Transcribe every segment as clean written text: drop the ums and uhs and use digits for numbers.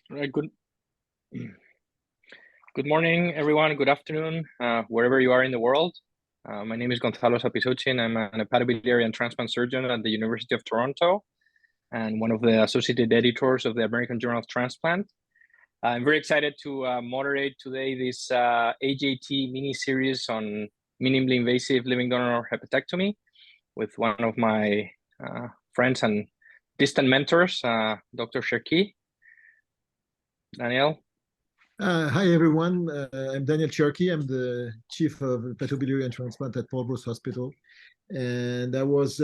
All right, good morning, everyone. Good afternoon, wherever you are in the world. My name is Gonzalo Sapisochin. I'm an hepatobiliary and transplant surgeon at the University of Toronto and one of the associated editors of the American Journal of Transplant. I'm very excited to moderate today this AJT mini-series on minimally invasive living donor hepatectomy with one of my friends and distant mentors, Dr. Cherki. Daniel. Hi, everyone. I'm Daniel Cherki. I'm the chief of hepatobiliary and transplant at Paul Broos Hospital. And I was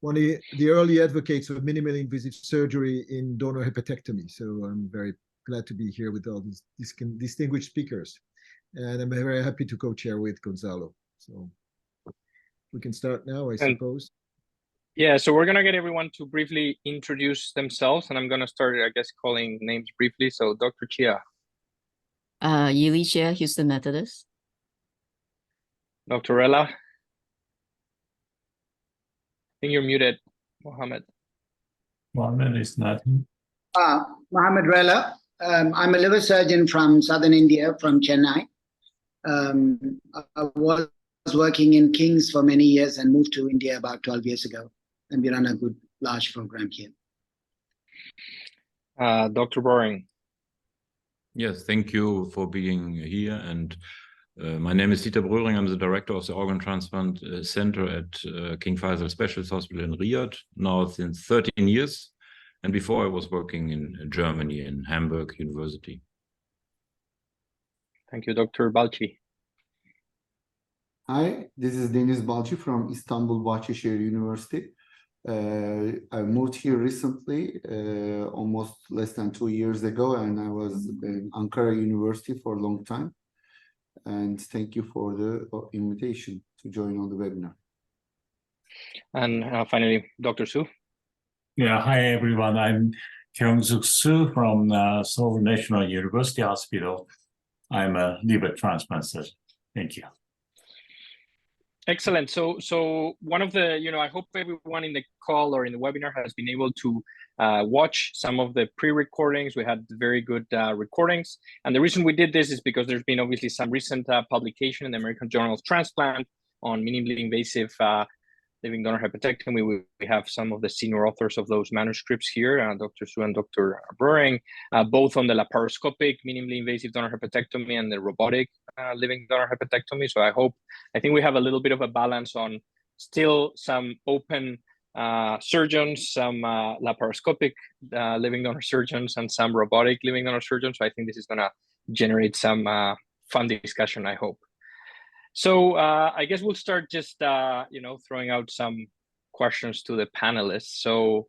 one of the early advocates of minimally invasive surgery in donor hepatectomy. So I'm very glad to be here with all these distinguished speakers. And I'm very happy to co-chair with Gonzalo. So we can start now, I suppose. Yeah, so we're going to get everyone to briefly introduce themselves. And I'm going to start, I guess, calling names briefly. So Dr. Chia. Yili Chia, Houston Methodist. Dr. Rella. I think you're muted, Mohammed. Mohammed is not. Mohammed Rella. I'm a liver surgeon from southern India, from Chennai. I was working in King's for many years and moved to India about 12 years ago. And we run a good, large program here. Dr. Boring. Yes, thank you for being here. And my name is Dieter Bröhring. I'm the director of the Organ Transplant Center at King Faisal Specialist Hospital in Riyadh, now since 13 years. And before I was working in Germany, in Hamburg University. Thank you, Dr. Balci. Hi, this is Deniz Balci from Istanbul Bahçeşehir University. I moved here recently, almost less than 2 years ago, and I was in Ankara University for a long time. And thank you for the invitation to join on the webinar. And finally, Dr. Su. Yeah, hi everyone. I'm Kyung-Suk Su from Seoul National University Hospital. I'm a liver transplant surgeon. Thank you. Excellent. So one of the, I hope everyone in the call or in the webinar has been able to watch some of the pre-recordings. We had very good recordings. And the reason we did this is because there's been obviously some recent publication in the American Journal of Transplant on minimally invasive living donor hepatectomy. We have some of the senior authors of those manuscripts here, Dr. Su and Dr. Bröhring, both on the laparoscopic minimally invasive donor hepatectomy and the robotic living donor hepatectomy. So I think we have a little bit of a balance on still some open surgeons, some laparoscopic living donor surgeons, and some robotic living donor surgeons. So I think this is going to generate some fun discussion, I hope. So I guess we'll start just, throwing out some questions to the panelists. So,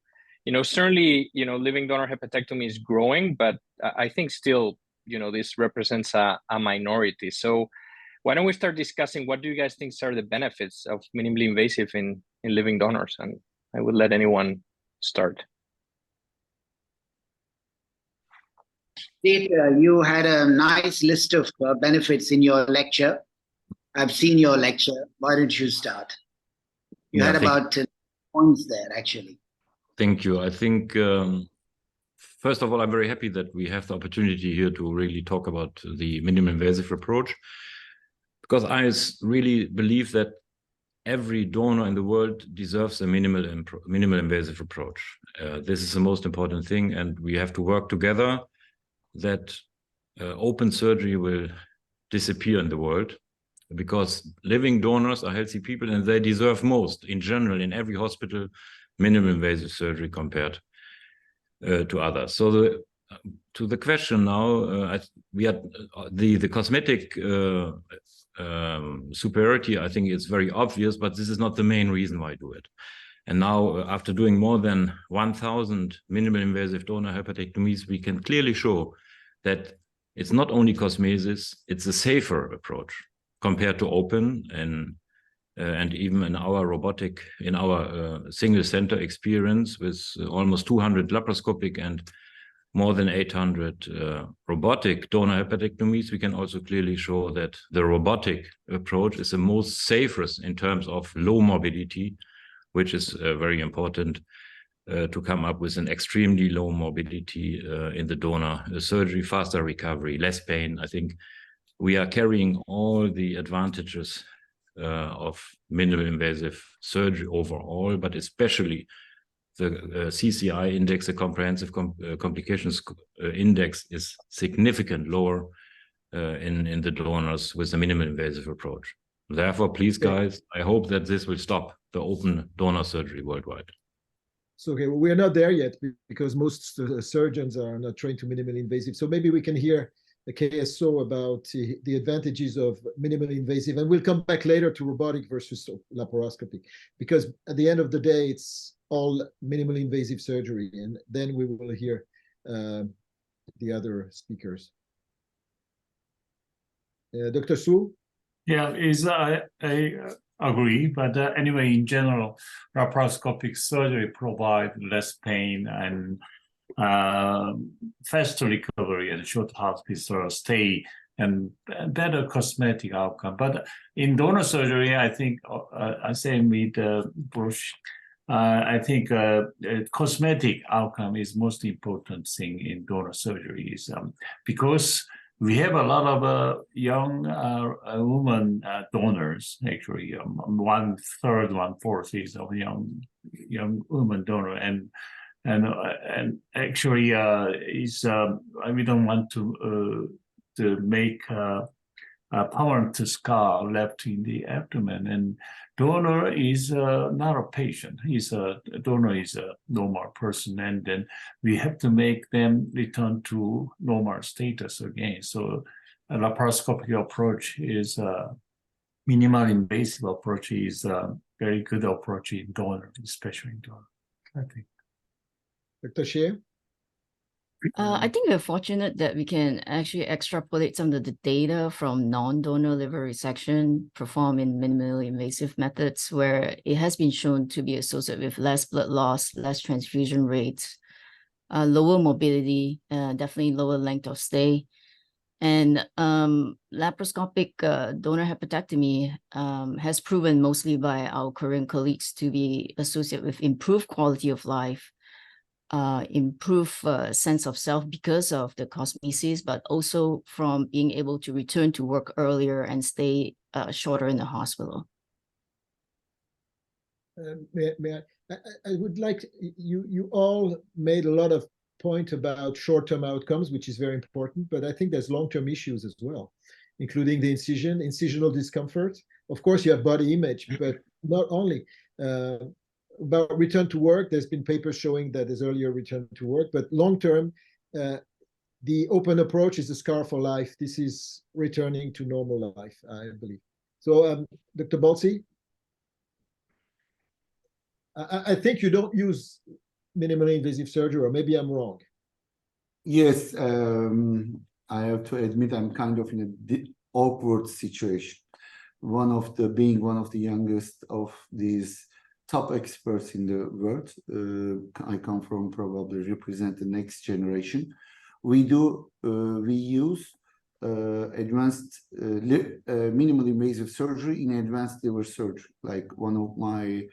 certainly, living donor hepatectomy is growing, but I think still, this represents a minority. So why don't we start discussing what do you guys think are the benefits of minimally invasive in living donors? And I would let anyone start. Dieter, you had a nice list of benefits in your lecture. I've seen your lecture. Why don't you start? You had about 10 points there, actually. Thank you. I think, first of all, I'm very happy that we have the opportunity here to really talk about the minimally invasive approach, because I really believe that every donor in the world deserves a minimal invasive approach. This is the most important thing, and we have to work together that open surgery will disappear in the world, because living donors are healthy people and they deserve most, in general, in every hospital, minimal invasive surgery compared to others. So to the question now, we had the cosmetic superiority, I think it's very obvious, but this is not the main reason why I do it. And now, after doing more than 1,000 minimal invasive donor hepatectomies, we can clearly show that it's not only cosmesis, it's a safer approach compared to open, and even in our single center experience with almost 200 laparoscopic and more than 800 robotic donor hepatectomies, we can also clearly show that the robotic approach is the most safest in terms of low morbidity, which is very important to come up with an extremely low morbidity in the donor surgery, faster recovery, less pain. I think we are carrying all the advantages of minimal invasive surgery overall, but especially the CCI index, the comprehensive complications index, is significant lower in the donors with the minimal invasive approach. Therefore, please, guys, I hope that this will stop the open donor surgery worldwide. So, okay, well, we're not there yet because most surgeons are not trained to minimally invasive. So maybe we can hear the KSO about the advantages of minimally invasive, and we'll come back later to robotic versus laparoscopy, because at the end of the day, it's all minimally invasive surgery, and then we will hear the other speakers. Dr. Su? Yeah, I agree, but anyway, in general, laparoscopic surgery provides less pain and faster recovery and short hospital stay and better cosmetic outcome. But in donor surgery, I think I say with Bruce, I think cosmetic outcome is most important thing in donor surgery, is because we have a lot of young women donors. Actually, 1/3, 1/4 is of young women donor, and actually is we don't want to make a permanent scar left in the abdomen. And donor is not a patient. Donor is a normal person, and then we have to make them return to normal status again. So a laparoscopic approach is minimal invasive approach is a very good approach in donor, especially in donor, I think. Dr. Shea? I think we're fortunate that we can actually extrapolate some of the data from non-donor liver resection performed in minimally invasive methods, where it has been shown to be associated with less blood loss, less transfusion rates, lower morbidity, definitely lower length of stay. And laparoscopic donor hepatectomy has proven, mostly by our Korean colleagues, to be associated with improved quality of life, improve sense of self because of the cosmesis, but also from being able to return to work earlier and stay shorter in the hospital. I would like, you all made a lot of point about short-term outcomes, which is very important, but I think there's long-term issues as well, including the incisional discomfort. Of course, you have body image, but not only. About return to work, there's been papers showing that there's earlier return to work, but long-term, the open approach is a scar for life. This is returning to normal life, I believe. So, Dr. Balsi, I think you don't use minimally invasive surgery, or maybe I'm wrong. Yes, I have to admit I'm kind of in a awkward situation. Being one of the youngest of these top experts in the world, I come from, probably represent the next generation. We use advanced minimally invasive surgery in advanced liver surgery. Like one of my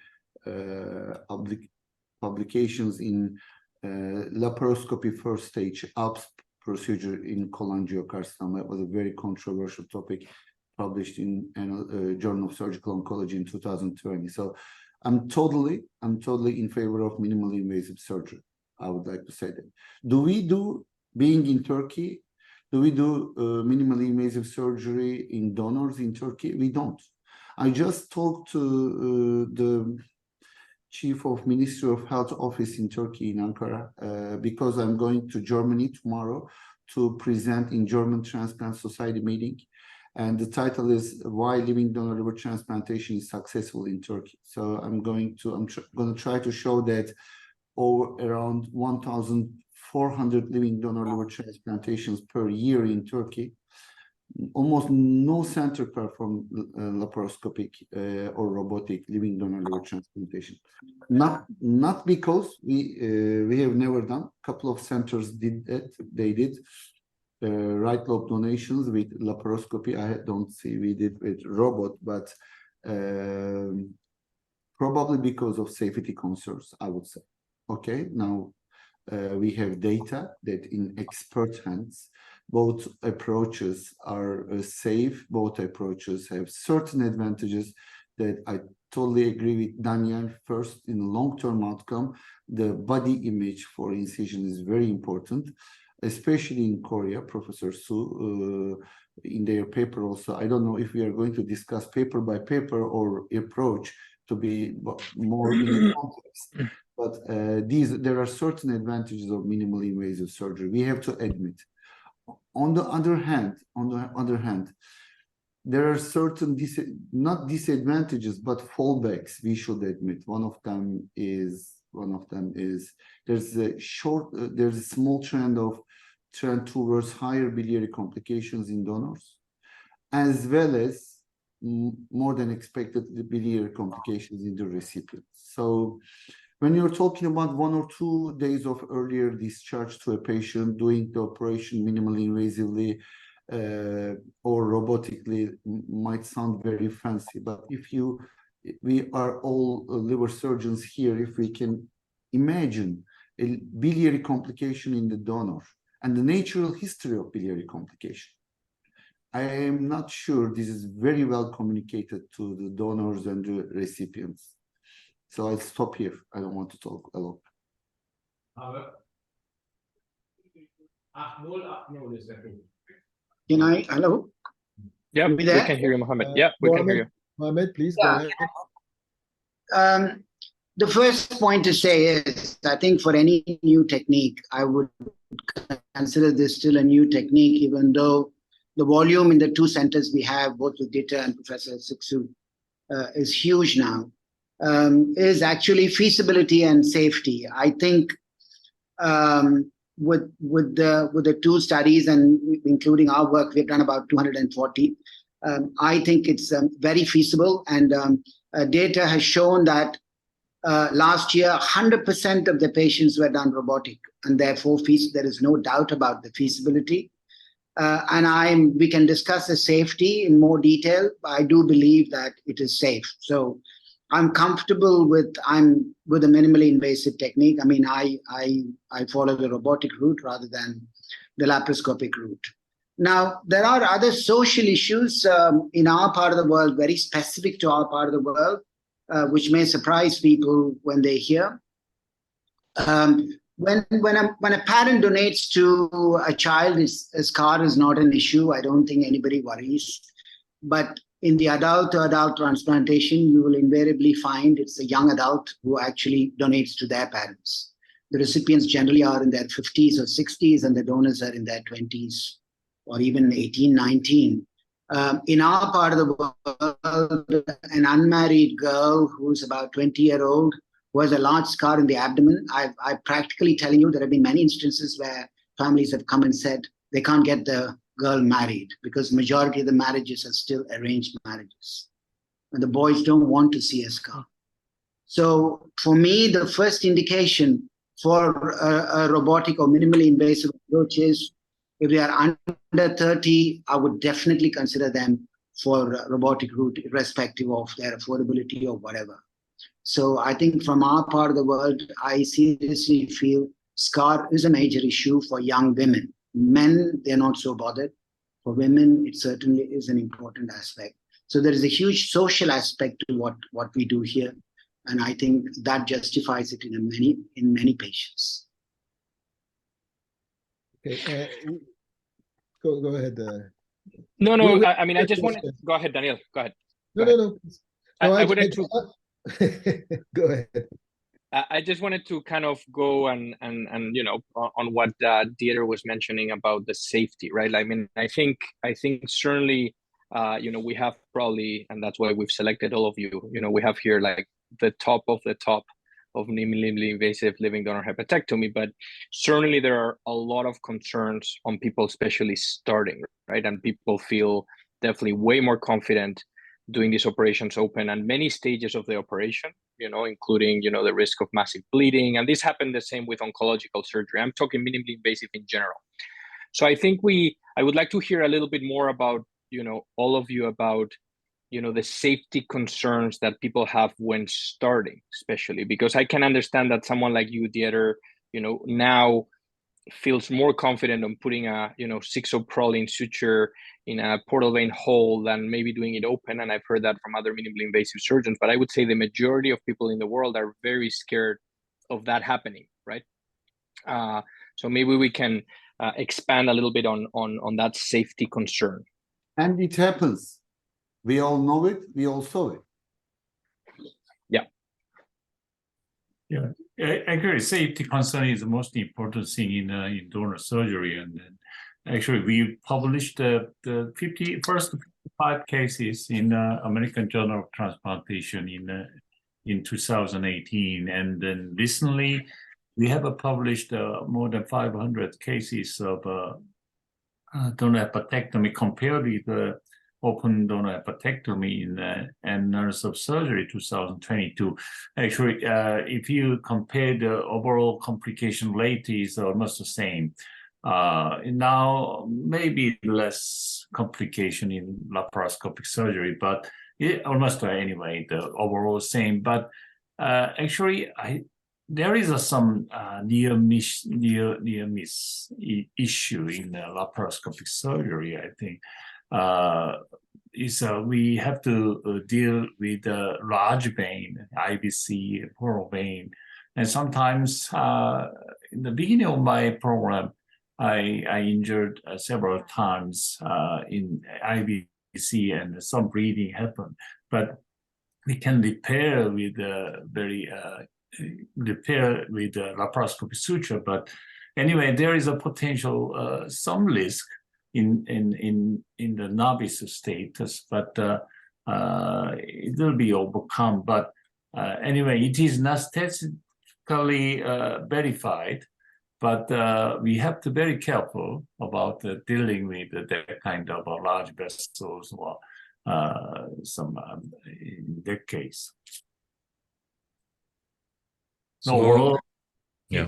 publications in laparoscopy first stage ALPS procedure in cholangiocarcinoma. It was a very controversial topic, published in Journal of Surgical Oncology in 2020. So I'm totally in favor of minimally invasive surgery. I would like to say that. Being in Turkey, do we do minimally invasive surgery in donors in Turkey? We don't. I just talked to the Chief of Ministry of Health office in Turkey, in Ankara, because I'm going to Germany tomorrow to present in German Transplant Society meeting. And the title is "Why Living Donor Liver Transplantation is Successful in Turkey." So I'm going to try to show that around 1,400 living donor liver transplantations per year in Turkey. Almost no center perform laparoscopic or robotic living donor liver transplantation. Not because we have never done. A couple of centers did that. They did. Right lobe donations with laparoscopy. I don't see we did with robot, but probably because of safety concerns, I would say. Okay, now we have data that in expert hands, both approaches are safe. Both approaches have certain advantages that I totally agree with Daniel. First, in the long-term outcome, the body image for incision is very important, especially in Korea. Professor Su, in their paper also, I don't know if we are going to discuss paper by paper or approach to be more in the context. But there are certain advantages of minimally invasive surgery. We have to admit. On the other hand, there are certain not disadvantages but fallbacks. We should admit. One of them is there's a small trend towards higher biliary complications in donors, as well as more than expected biliary complications in the recipients. So when you're talking about 1 or 2 days of earlier discharge to a patient, doing the operation minimally invasively or robotically might sound very fancy, but we are all liver surgeons here, if we can imagine a biliary complication in the donor and the natural history of biliary complication, I am not sure this is very well communicated to the donors and the recipients. So I'll stop here. I don't want to talk a lot. Can I? Hello? Yeah, we can hear you, Mohammed. Yeah, we can hear you. Mohammed, please go ahead. The first point to say is, I think for any new technique, I would consider this still a new technique, even though the volume in the 2 centers we have, both with Dita and Professor Siksu, is huge now. Is actually feasibility and safety. I think with the 2 studies and including our work, we've done about 240. I think it's very feasible, and data has shown that last year 100% of the patients were done robotic, and therefore there is no doubt about the feasibility. And we can discuss the safety in more detail. I do believe that it is safe. So I'm comfortable with a minimally invasive technique. I mean, I follow the robotic route rather than the laparoscopic route. Now, there are other social issues in our part of the world, very specific to our part of the world, which may surprise people when they hear. When a parent donates to a child, a scar is not an issue. I don't think anybody worries. But in the adult-to-adult transplantation, you will invariably find it's a young adult who actually donates to their parents. The recipients generally are in their 50s or 60s, and the donors are in their 20s or even 18, 19. In our part of the world, an unmarried girl who's about 20-year-old who has a large scar in the abdomen, I'm practically telling you there have been many instances where families have come and said they can't get the girl married because the majority of the marriages are still arranged marriages. And the boys don't want to see a scar. So for me, the first indication for a robotic or minimally invasive approach is if they are under 30, I would definitely consider them for robotic route, irrespective of their affordability or whatever. So I think from our part of the world, I seriously feel scar is a major issue for young women. Men, they're not so bothered. For women, it certainly is an important aspect. So there is a huge social aspect to what we do here. And I think that justifies it in many patients. Okay, go ahead. No, I mean, I just want to go ahead, Daniel. Go ahead. No. I wanted to go ahead. I just wanted to kind of go and on what Dieter was mentioning about the safety, right? I mean, I think certainly we have probably, and that's why we've selected all of you. We have here like the top of minimally invasive living donor hepatectomy, but certainly there are a lot of concerns on people, especially starting, right? And people feel definitely way more confident doing these operations open and many stages of the operation, including, the risk of massive bleeding. And this happened the same with oncological surgery. I'm talking minimally invasive in general. So I think I would like to hear a little bit more about, all of you about the safety concerns that people have when starting, especially because I can understand that someone like you, Dieter, now feels more confident on putting a 6-proline suture in a portal vein hole than maybe doing it open. And I've heard that from other minimally invasive surgeons, but I would say the majority of people in the world are very scared of that happening, right? So maybe we can expand a little bit on that safety concern. And it happens. We all know it. We all saw it. Yeah, I agree. Safety concern is the most important thing in donor surgery. And actually, we published the first 55 cases in American Journal of Transplantation in 2018, and then recently we have published more than 500 cases of donor hepatectomy compared with the open donor hepatectomy in Annals of Surgery 2022. Actually, if you compare the overall complication rate is almost the same. Now, maybe less complication in laparoscopic surgery, but almost anyway, the overall same. But actually, there is some near miss issue in laparoscopic surgery, I think. We have to deal with the large vein, IVC, portal vein. And sometimes in the beginning of my program, I injured several times in IVC and some bleeding happened. But we can repair with laparoscopic suture. But anyway, there is a potential some risk in the novice status, but it will be overcome. But anyway, it is not statistically verified, but we have to be very careful about dealing with that kind of large vessels or some in that case. So overall, yeah,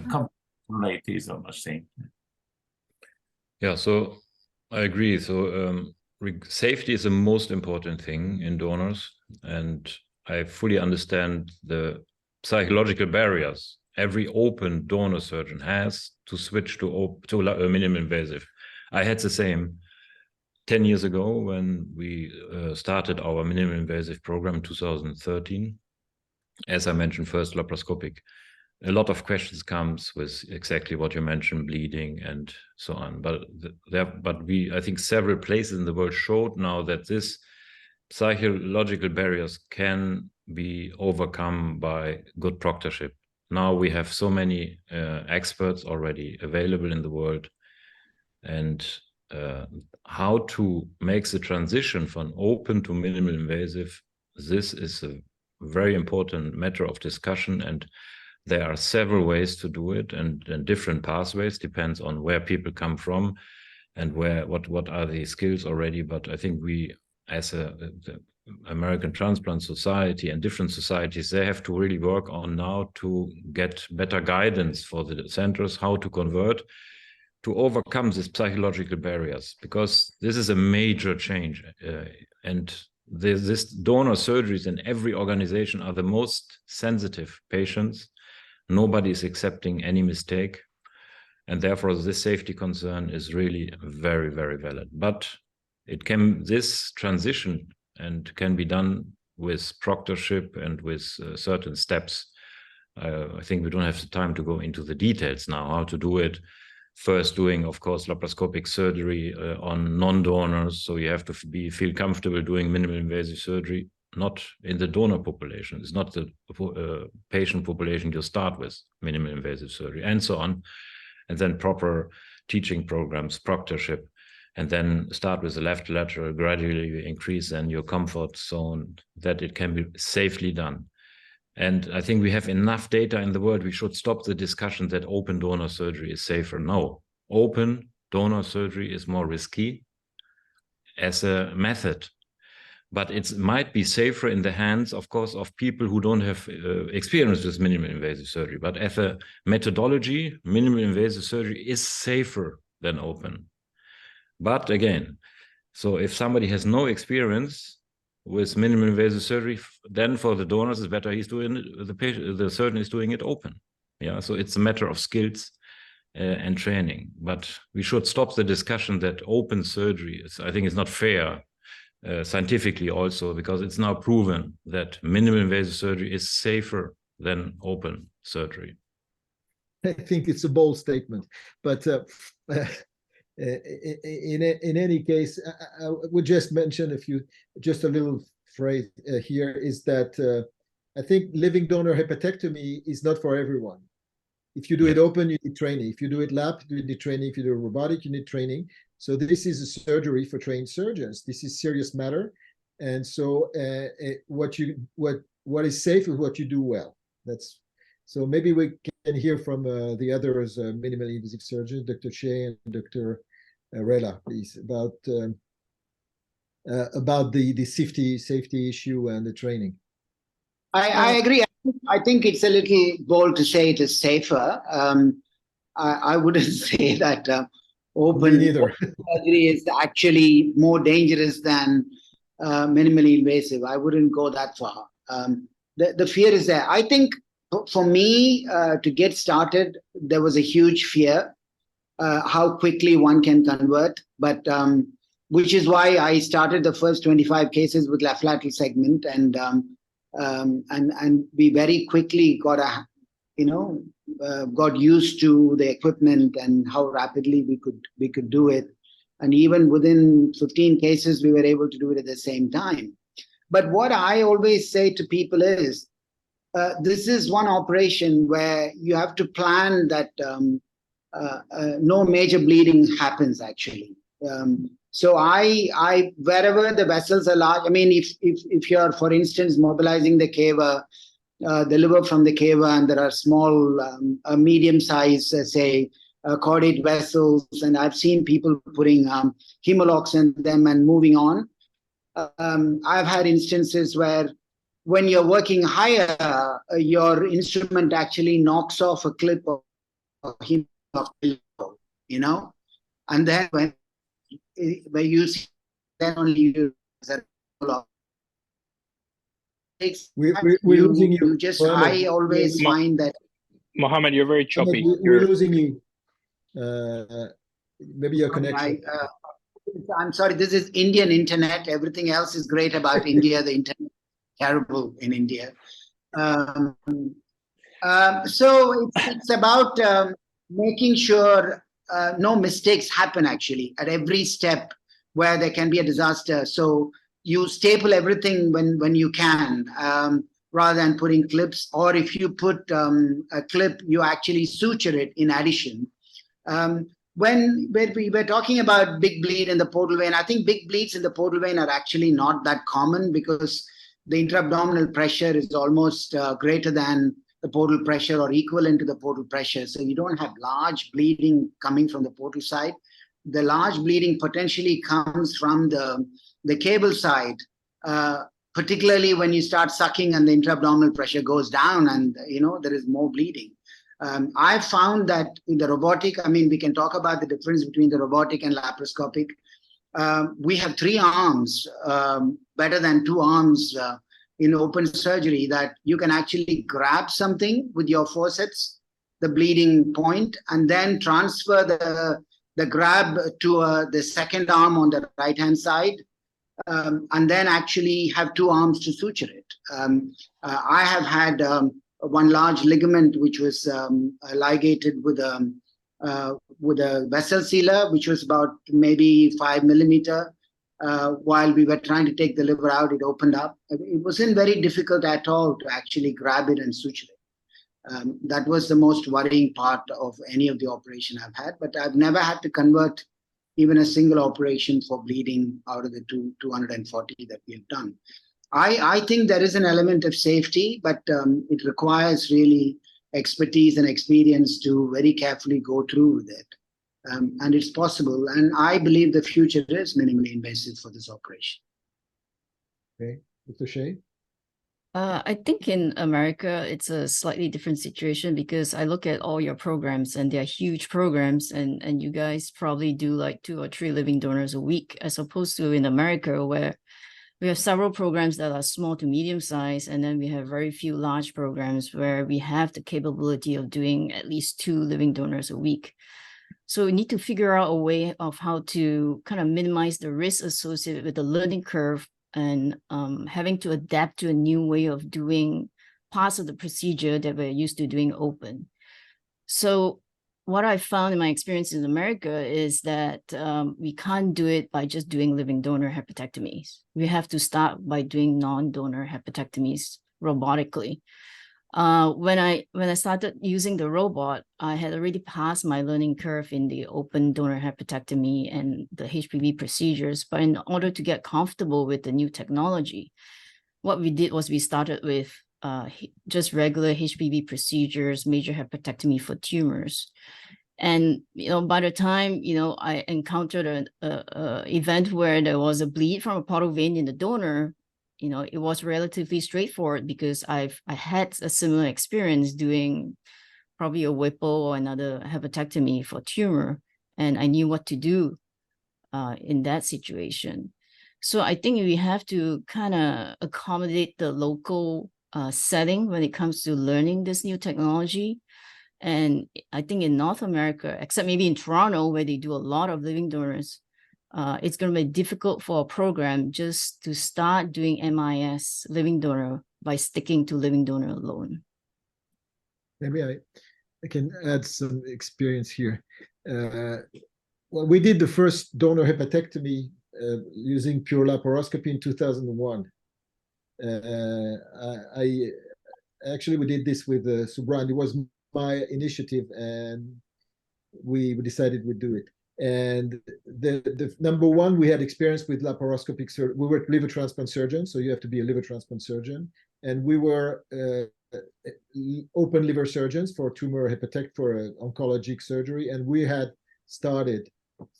rate is almost same. Yeah, so I agree. So safety is the most important thing in donors, and I fully understand the psychological barriers every open donor surgeon has to switch to minimally invasive. I had the same 10 years ago when we started our minimally invasive program in 2013. As I mentioned, first laparoscopic. A lot of questions comes with exactly what you mentioned, bleeding and so on. But I think several places in the world showed now that this psychological barriers can be overcome by good proctorship. Now we have so many experts already available in the world, and how to make the transition from open to minimal invasive, this is a very important matter of discussion, and there are several ways to do it, and different pathways, depends on where people come from and what are the skills already. But I think we, as the American Transplant Society and different societies, they have to really work on now to get better guidance for the centers, how to convert, to overcome these psychological barriers, because this is a major change. And this donor surgeries in every organization are the most sensitive patients. Nobody is accepting any mistake. And therefore, this safety concern is really very, very valid. But this transition and can be done with proctorship and with certain steps. I think we don't have the time to go into the details now, how to do it. First doing, of course, laparoscopic surgery on non-donors. So you have to feel comfortable doing minimally invasive surgery, not in the donor population. It's not the patient population you start with, minimally invasive surgery, and so on. And then proper teaching programs, proctorship, and then start with the left lateral, gradually increase then your comfort zone that it can be safely done. And I think we have enough data in the world. We should stop the discussion that open donor surgery is safer. No, open donor surgery is more risky as a method, but it might be safer in the hands, of course, of people who don't have experience with minimally invasive surgery. But as a methodology, minimally invasive surgery is safer than open. But again, so if somebody has no experience, with minimally invasive surgery, then for the donors, it's better he's doing it, the surgeon is doing it open. Yeah, so it's a matter of skills and training. But we should stop the discussion that open surgery is, I think it's not fair scientifically also, because it's now proven that minimally invasive surgery is safer than open surgery. I think it's a bold statement, but in any case, I would just mention just a little phrase here is that I think living donor hepatectomy is not for everyone. If you do it open, you need training. If you do it lap, you need training. If you do robotic, you need training. So this is a surgery for trained surgeons. This is serious matter, and so what is safe is what you do well. That's so. Maybe we can hear from the others, minimally invasive surgeons, Dr. Shea and Dr. Rella, please, about the safety issue and the training. I agree. I think it's a little bold to say it is safer. I wouldn't say that open surgery is actually more dangerous than minimally invasive. I wouldn't go that far. The fear is there. I think for me, to get started, there was a huge fear how quickly one can convert, but which is why I started the first 25 cases with left lateral segment, and we very quickly got got used to the equipment and how rapidly we could do it, and even within 15 cases we were able to do it at the same time. But what I always say to people is, this is one operation where you have to plan that no major bleeding happens actually. So I wherever the vessels are large, I mean, if you're, for instance, mobilizing the cava, the liver from the cava, and there are small, medium-sized, say, caudate vessels, and I've seen people putting Hem-o-loks in them and moving on. I've had instances where when you're working higher, your instrument actually knocks off a clip of Hem-o-lok, and then when you see, then only you we're losing you. I always find that Mohammed, you're very choppy. We're losing you. Maybe your connection. I'm sorry, this is Indian internet. Everything else is great about India. The internet is terrible in India. So it's about making sure no mistakes happen actually at every step where there can be a disaster. So you staple everything when you can, rather than putting clips, or if you put a clip, you actually suture it in addition. When we were talking about big bleed in the portal vein, I think big bleeds in the portal vein are actually not that common because the intra-abdominal pressure is almost greater than the portal pressure or equivalent to the portal pressure. So you don't have large bleeding coming from the portal side. The large bleeding potentially comes from the cable side, particularly when you start sucking and the intra-abdominal pressure goes down and, there is more bleeding. I found that in the robotic, I mean, we can talk about the difference between the robotic and laparoscopic. We have 3 arms, better than 2 arms in open surgery, that you can actually grab something with your forceps, the bleeding point, and then transfer the grab to the second arm on the right-hand side, and then actually have 2 arms to suture it. I have had one large ligament which was ligated with a vessel sealer, which was about maybe 5 millimeter. While we were trying to take the liver out, it opened up. It wasn't very difficult at all to actually grab it and suture it. That was the most worrying part of any of the operation I've had, but I've never had to convert even a single operation for bleeding out of the 240 that we have done. I think there is an element of safety, but it requires really expertise and experience to very carefully go through with it. And it's possible. And I believe the future is minimally invasive for this operation. Okay, Dr. Shea? I think in America, it's a slightly different situation because I look at all your programs and they're huge programs, and you guys probably do like 2 or 3 living donors a week, as opposed to in America where We have several programs that are small to medium size, and then we have very few large programs where we have the capability of doing at least 2 living donors a week. So we need to figure out a way of how to kind of minimize the risk associated with the learning curve and having to adapt to a new way of doing parts of the procedure that we're used to doing open. So what I found in my experience in America is that we can't do it by just doing living donor hepatectomies. We have to start by doing non-donor hepatectomies robotically. When I started using the robot, I had already passed my learning curve in the open donor hepatectomy and the HPV procedures. But in order to get comfortable with the new technology, what we did was we started with just regular HPV procedures, major hepatectomy for tumors. And, by the time, I encountered an event where there was a bleed from a portal vein in the donor, it was relatively straightforward because I had a similar experience doing probably a Whipple or another hepatectomy for tumor, and I knew what to do in that situation. So I think we have to kind of accommodate the local setting when it comes to learning this new technology. And I think in North America, except maybe in Toronto, where they do a lot of living donors, it's going to be difficult for a program just to start doing MIS living donor by sticking to living donor alone. Maybe I can add some experience here. Well, we did the first donor hepatectomy using pure laparoscopy in 2001. Actually, we did this with Subran. It was my initiative, and we decided we'd do it. And the number one, we had experience with laparoscopic surgery. We were liver transplant surgeons, so you have to be a liver transplant surgeon. And we were open liver surgeons for tumor hepatectomy for oncologic surgery. And we had started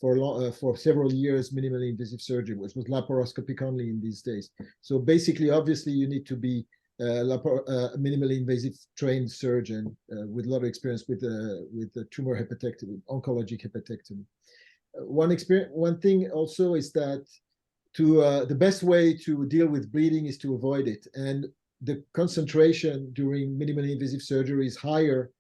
for several years minimally invasive surgery, which was laparoscopic only in these days. So basically, obviously, you need to be minimally invasive trained surgeon with a lot of experience with the tumor hepatectomy, oncologic hepatectomy. One thing also is that the best way to deal with bleeding is to avoid it, and the concentration during minimally invasive surgery is higher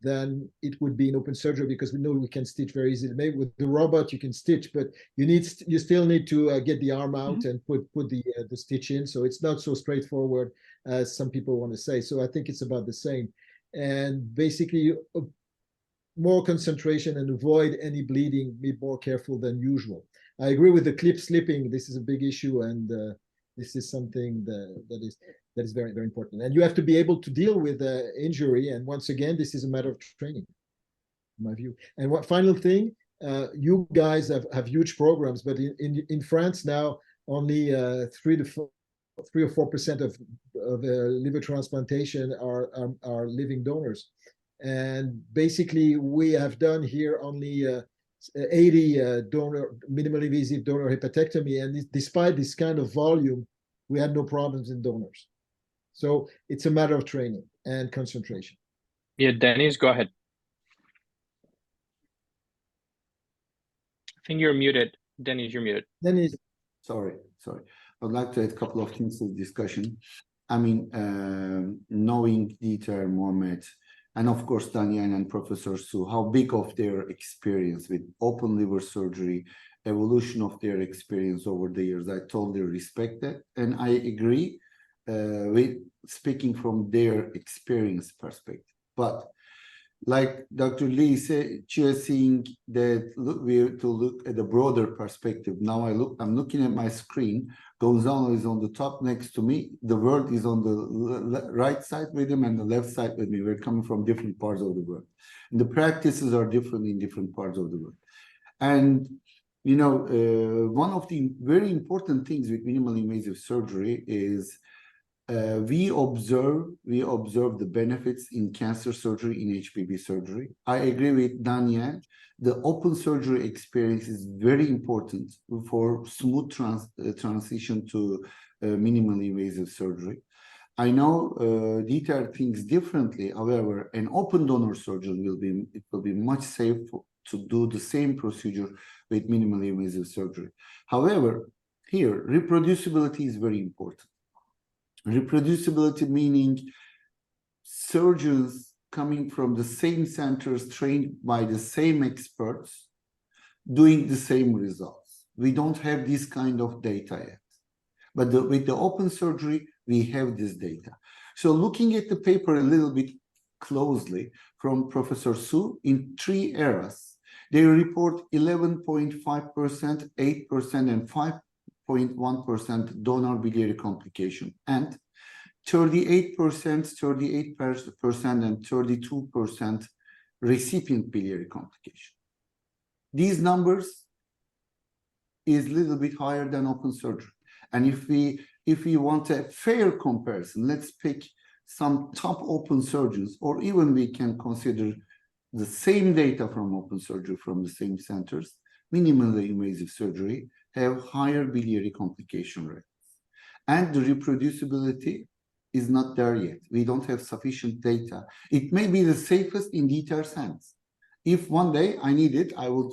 than it would be in open surgery because we know we can stitch very easily. Maybe with the robot you can stitch, but you still need to get the arm out and put the stitch in. So it's not so straightforward as some people want to say. So I think it's about the same. And basically, more concentration and avoid any bleeding. Be more careful than usual. I agree with the clip slipping. This is a big issue, and this is something that is very, very important. And you have to be able to deal with injury. And once again, this is a matter of training, in my view. And one final thing, you guys have huge programs, but in France now, only 3 or 4% of liver transplantation are living donors. And basically, we have done here only 80 minimally invasive donor hepatectomy. And despite this kind of volume, we had no problems in donors. So it's a matter of training and concentration. Yeah, Dennis, go ahead. I think you're muted. Dennis, you're muted. Dennis. Sorry. I'd like to add a couple of things to the discussion. I mean, knowing Dieter, Mohamed, and of course, Daniel and Professor Su, how big of their experience with open liver surgery, evolution of their experience over the years, I totally respect that. And I agree with speaking from their experience perspective. But like Dr. Lee said, just seeing that we have to look at the broader perspective. Now I'm looking at my screen. Gonzalo is on the top next to me. The world is on the right side with him and the left side with me. We're coming from different parts of the world. And the practices are different in different parts of the world. And one of the very important things with minimally invasive surgery is we observe the benefits in cancer surgery, in HPV surgery. I agree with Daniel. The open surgery experience is very important for smooth transition to minimally invasive surgery. I know Dieter thinks differently. However, an open donor surgeon will be much safer to do the same procedure with minimally invasive surgery. However, here, reproducibility is very important. Reproducibility meaning surgeons coming from the same centers, trained by the same experts, doing the same results. We don't have this kind of data yet. But with the open surgery, we have this data. So looking at the paper a little bit closely from Professor Su, in 3 eras, they report 11.5%, 8%, and 5.1% donor biliary complication, and 38%, 38%, and 32% recipient biliary complication. These numbers is a little bit higher than open surgery. And if we want a fair comparison, let's pick some top open surgeons, or even we can consider the same data from open surgery from the same centers. Minimally invasive surgery have higher biliary complication rates. And the reproducibility is not there yet. We don't have sufficient data. It may be the safest in DTR's hands. If one day I need it, I would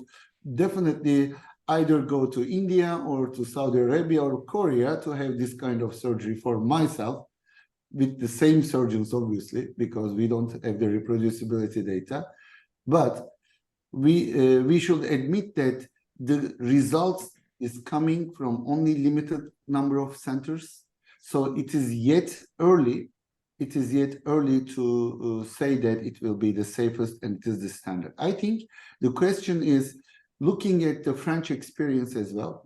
definitely either go to India or to Saudi Arabia or Korea to have this kind of surgery for myself, with the same surgeons, obviously, because we don't have the reproducibility data. But we should admit that the results is coming from only limited number of centers. So it is yet early. It is yet early to say that it will be the safest and it is the standard. I think the question is, looking at the French experience as well,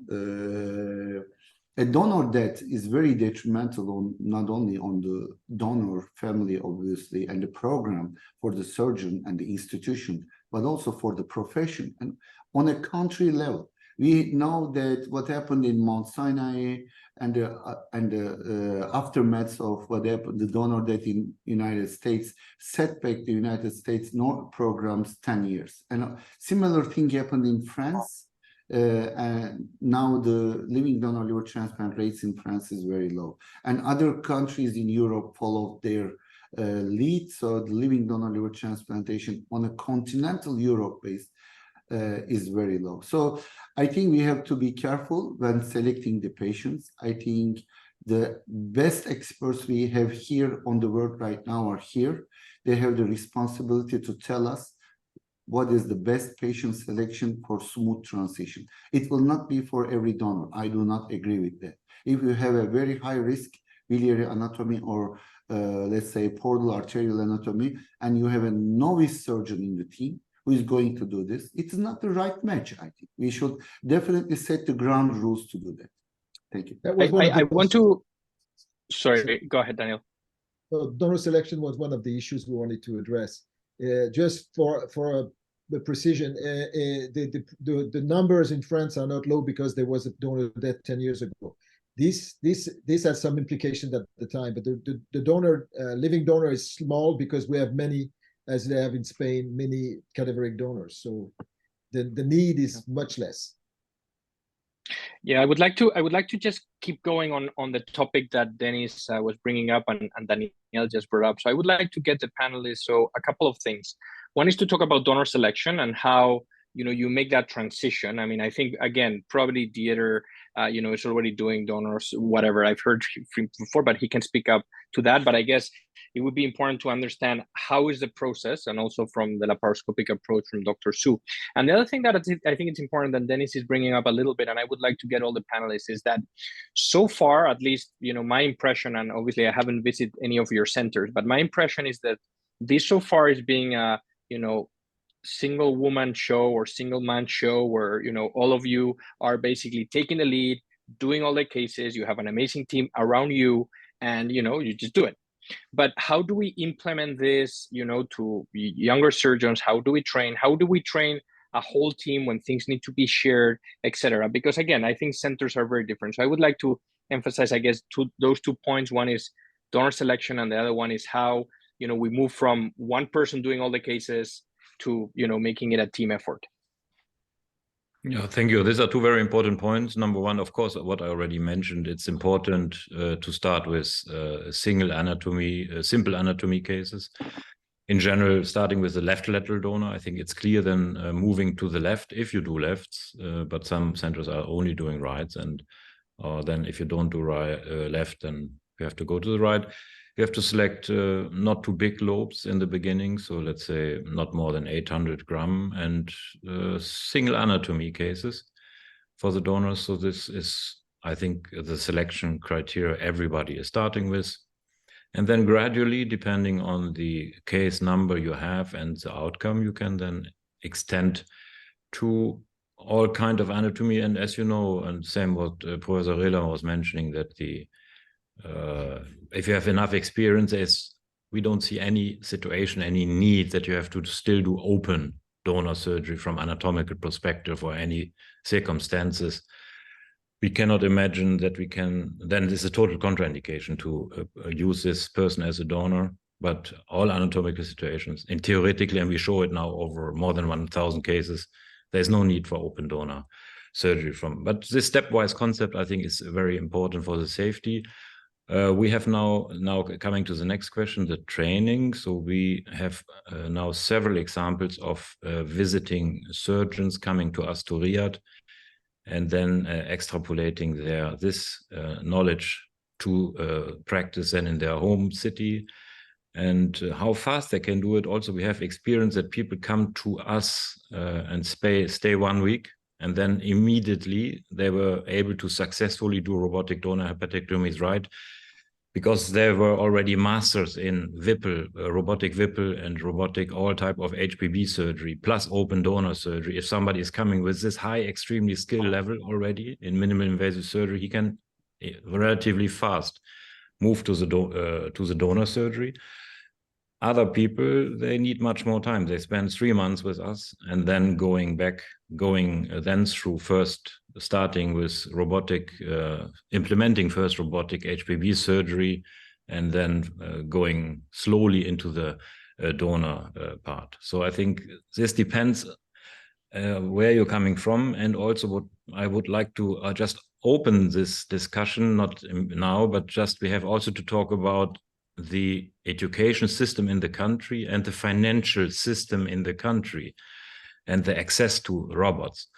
a donor death is very detrimental on not only on the donor family, obviously, and the program for the surgeon and the institution, but also for the profession. And on a country level, we know that what happened in Mount Sinai and the aftermaths of what happened, the donor death in United States, set back the United States programs 10 years. And a similar thing happened in France. And now the living donor liver transplant rates in France is very low. And other countries in Europe followed their lead. So the living donor liver transplantation on a continental Europe base is very low. So I think we have to be careful when selecting the patients. I think the best experts we have here on the world right now are here. They have the responsibility to tell us what is the best patient selection for smooth transition. It will not be for every donor. I do not agree with that. If you have a very high risk biliary anatomy or let's say portal arterial anatomy, and you have a novice surgeon in the team who is going to do this, it's not the right match. I think we should definitely set the ground rules to do that. Thank you. That was I want to, sorry, go ahead, Daniel. So donor selection was one of the issues we wanted to address. Just for the precision, the numbers in France are not low because there was a donor death 10 years ago. This has some implications at the time, but the donor living donor is small because we have many, as they have in Spain, many cadaveric donors. So the need is much less. Yeah, I would like to just keep going on the topic that Dennis was bringing up and Daniel just brought up. So I would like to get the panelists. So a couple of things. One is to talk about donor selection and how you make that transition. I mean, I think again, probably Dieter, is already doing donors, whatever I've heard from before, but he can speak up to that. But I guess it would be important to understand how is the process, and also from the laparoscopic approach from Dr. Su. And the other thing that I think it's important that Dennis is bringing up a little bit, and I would like to get all the panelists, is that so far, at least, my impression, and obviously I haven't visited any of your centers, but my impression is that this so far is being a, single woman show or single man show where, all of you are basically taking the lead, doing all the cases, you have an amazing team around you, and, you just do it. But how do we implement this, to younger surgeons? How do we train? How do we train a whole team when things need to be shared, etc.? Because again, I think centers are very different. So I would like to emphasize, I guess, those 2 points. One is donor selection, and the other one is how, we move from one person doing all the cases to, making it a team effort. Yeah, thank you. These are 2 very important points. Number one, of course, what I already mentioned, it's important to start with simple anatomy cases. In general, starting with the left lateral donor, I think it's clear then moving to the left if you do lefts, but some centers are only doing rights. And or then if you don't do left, then you have to go to the right. You have to select not too big lobes in the beginning, so let's say not more than 800 gram, and single anatomy cases for the donors. So this is, I think, the selection criteria everybody is starting with. And then gradually, depending on the case number you have and the outcome, you can then extend to all kind of anatomy. And as you know, and same what Professor Rehler was mentioning, that the if you have enough experience, we don't see any situation, any need that you have to still do open donor surgery from anatomical perspective or any circumstances. We cannot imagine that we can, then this is a total contraindication to use this person as a donor, but all anatomical situations, and theoretically, and we show it now over more than 1,000 cases, there's no need for open donor surgery but this stepwise concept, I think, is very important for the safety. We have now coming to the next question, the training. So we have now several examples of visiting surgeons coming to us to Riyadh, and then extrapolating this knowledge to practice then in their home city, and how fast they can do it. Also, we have experience that people come to us and stay 1 week, and then immediately they were able to successfully do robotic donor hepatectomies, right? Because they were already masters in Whipple, robotic Whipple, and robotic all type of HPB surgery, plus open donor surgery. If somebody is coming with this high, extremely skill level already in minimal invasive surgery, he can relatively fast move to the donor surgery. Other people, they need much more time. They spend 3 months with us, and then going then through first starting with robotic, implementing first robotic HPB surgery, and then going slowly into the donor part. So I think this depends where you're coming from, and also what I would like to just open this discussion, not now, but just we have also to talk about the education system in the country and the financial system in the country and the access to robots.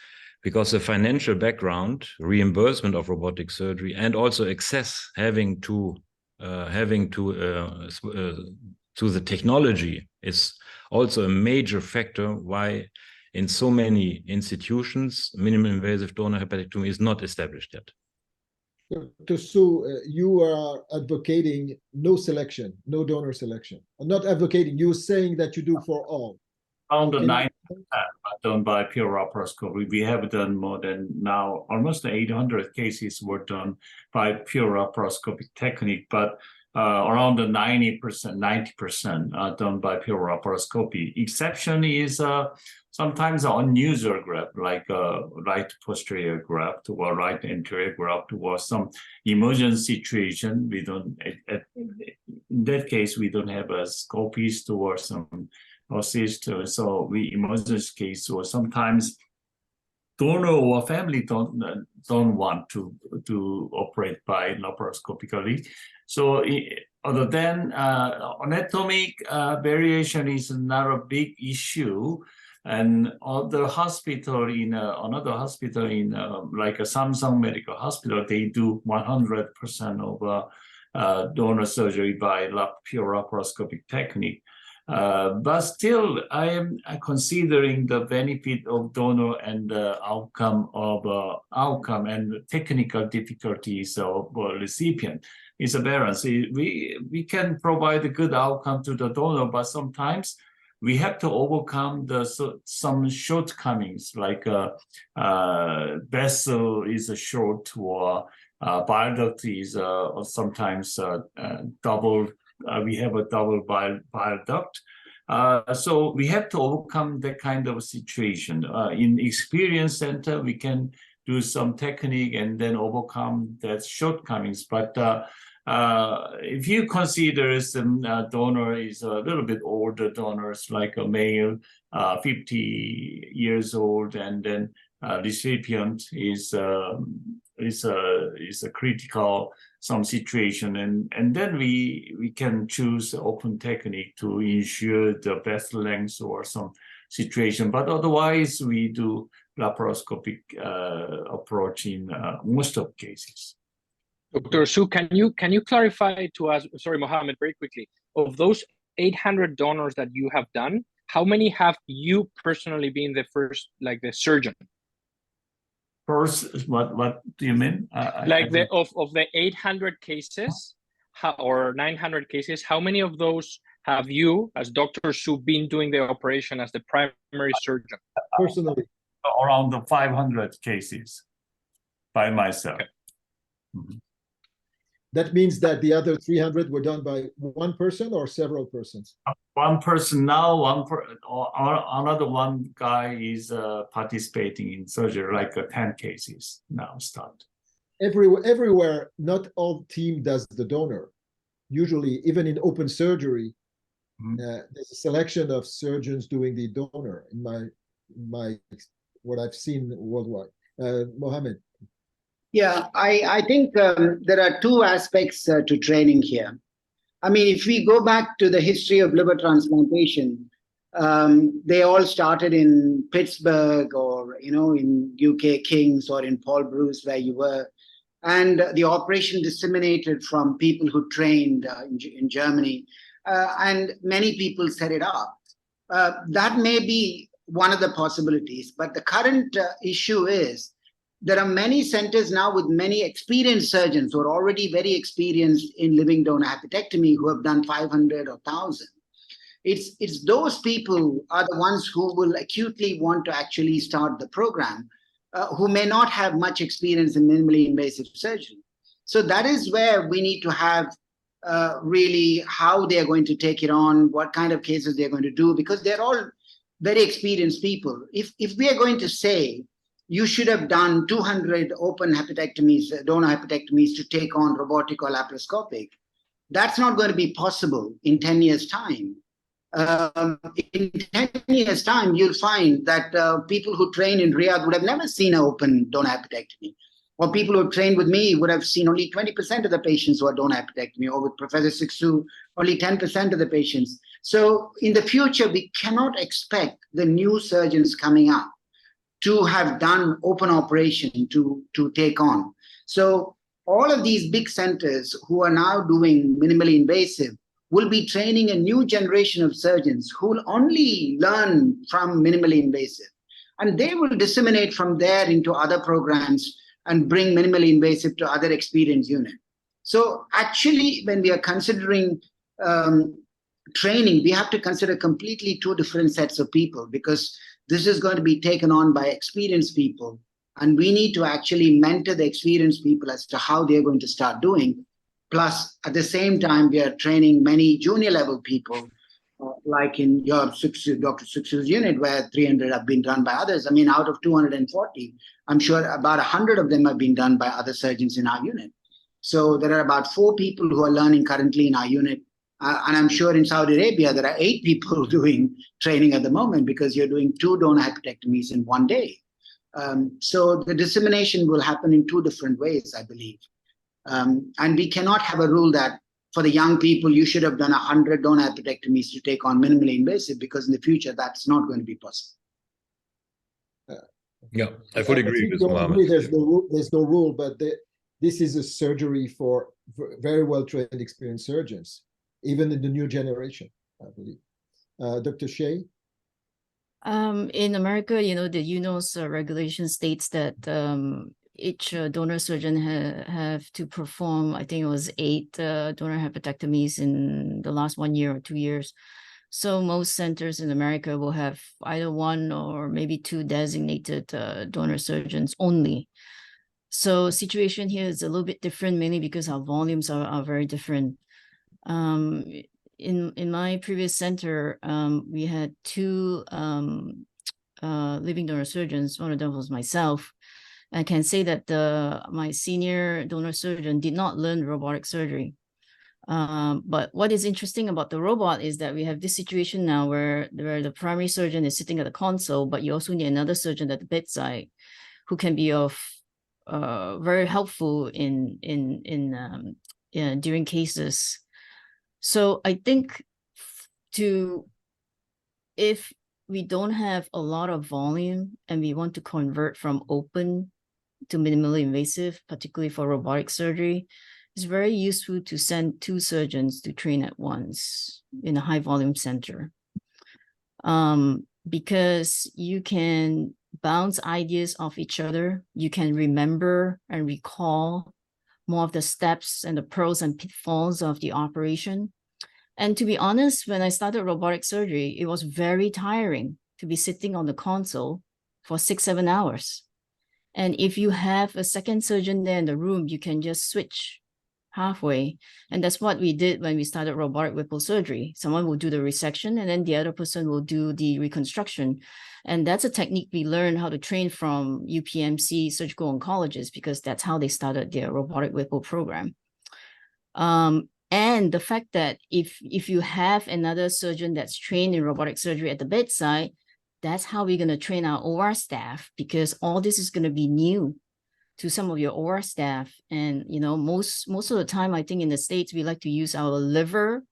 Because the financial background, reimbursement of robotic surgery, and also access having to the technology is also a major factor why in so many institutions minimally invasive donor hepatectomy is not established yet. Dr. Su, you are advocating no selection, no donor selection. I'm not advocating, you're saying that you do for all. Around the 90% are done by pure laparoscopy. We have done more than now, almost 800 cases were done by pure laparoscopic technique, but around the 90% are done by pure laparoscopy. Exception is sometimes an unusual graft, like a right posterior graft or right anterior graft, or some emergency situation. We don't, in that case, we don't have a scopist or some assist. So we emergency case, or sometimes donor or family don't want to operate by laparoscopically. So other than anatomic variation is not a big issue. And other hospital in another hospital in like a Samsung Medical Hospital, they do 100% of donor surgery by pure laparoscopic technique. But still, I am considering the benefit of donor and the outcome and the technical difficulties of recipient. It's a balance. We can provide a good outcome to the donor, but sometimes we have to overcome some shortcomings, like vessel is short, or bile is sometimes double. We have a double bile duct. So we have to overcome that kind of situation. In experience center, we can do some technique and then overcome that shortcomings. But if you consider some donor is a little bit older donors, like a male, 50 years old, and then recipient is a critical some situation, and then we can choose open technique to ensure the best length or some situation. But otherwise, we do laparoscopic approach in most of cases. Dr. Su, can you clarify to us, sorry, Mohammed, very quickly, of those 800 donors that you have done, how many have you personally been the first, like the surgeon? First, what do you mean? Like of the 800 cases or 900 cases, how many of those have you, as Dr. Su, been doing the operation as the primary surgeon? Personally, around the 500 cases by myself. Okay. Mm-hmm. that means that the other 300 were done by one person or several persons? One person now, another one guy is participating in surgery, like 10 cases now start. Everywhere, not all team does the donor. Usually, even in open surgery, there's a selection of surgeons doing the donor. In my what I've seen worldwide. Mohammed. Yeah, I think there are two aspects to training here. I mean, if we go back to the history of liver transplantation, they all started in Pittsburgh or, in UK King's or in Paul Bruce, where you were. And the operation disseminated from people who trained in Germany. And many people set it up. That may be one of the possibilities. But the current issue is there are many centers now with many experienced surgeons who are already very experienced in living donor hepatectomy who have done 500 or 1,000. It's those people are the ones who will acutely want to actually start the program, who may not have much experience in minimally invasive surgery. So that is where we need to have really how they're going to take it on, what kind of cases they're going to do, because they're all very experienced people. If we are going to say, you should have done 200 open hepatectomies, donor hepatectomies to take on robotic or laparoscopic, that's not going to be possible in 10 years' time. In 10 years' time, you'll find that people who train in Riyadh would have never seen an open donor hepatectomy. Or people who trained with me would have seen only 20% of the patients who are donor hepatectomy, or with Professor Siksu, only 10% of the patients. So in the future, we cannot expect the new surgeons coming up to have done open operation to take on. So all of these big centers who are now doing minimally invasive will be training a new generation of surgeons who will only learn from minimally invasive. And they will disseminate from there into other programs and bring minimally invasive to other experienced units. So actually, when we are considering training, we have to consider completely two different sets of people, because this is going to be taken on by experienced people. And we need to actually mentor the experienced people as to how they're going to start doing. Plus, at the same time, we are training many junior level people, like in your Dr. Siksu's unit, where 300 have been done by others. I mean, out of 240, I'm sure about 100 of them have been done by other surgeons in our unit. So there are about 4 people who are learning currently in our unit. And I'm sure in Saudi Arabia, there are 8 people doing training at the moment, because you're doing 2 donor hepatectomies in one day. So the dissemination will happen in 2 different ways, I believe. And we cannot have a rule that for the young people, you should have done 100 donor hepatectomies to take on minimally invasive, because in the future, that's not going to be possible. Yeah, I fully agree with Mohammed. There's no rule, but this is a surgery for very well-trained, experienced surgeons, even in the new generation, I believe. Dr. Shea? In America, the UNOS regulation states that each donor surgeon have to perform, I think it was 8 donor hepatectomies in the last 1 year or 2 years. So most centers in America will have either 1 or maybe 2 designated donor surgeons only. So situation here is a little bit different, mainly because our volumes are very different. In my previous center, we had 2 living donor surgeons. One of them was myself. I can say that my senior donor surgeon did not learn robotic surgery. But what is interesting about the robot is that we have this situation now where the primary surgeon is sitting at the console, but you also need another surgeon at the bedside who can be very helpful during cases. So I think if we don't have a lot of volume and we want to convert from open to minimally invasive, particularly for robotic surgery, it's very useful to send 2 surgeons to train at once in a high volume center. Because you can bounce ideas off each other. You can remember and recall more of the steps and the pros and pitfalls of the operation. And to be honest, when I started robotic surgery, it was very tiring to be sitting on the console for 6-7 hours. And if you have a second surgeon there in the room, you can just switch halfway. And that's what we did when we started robotic Whipple surgery. Someone will do the resection and then the other person will do the reconstruction. And that's a technique we learned how to train from UPMC surgical oncologists, because that's how they started their robotic Whipple program. And the fact that if you have another surgeon that's trained in robotic surgery at the bedside, that's how we're going to train our OR staff, because all this is going to be new to some of your OR staff. And, you know, most of the time, I think in the States, we like to use our liver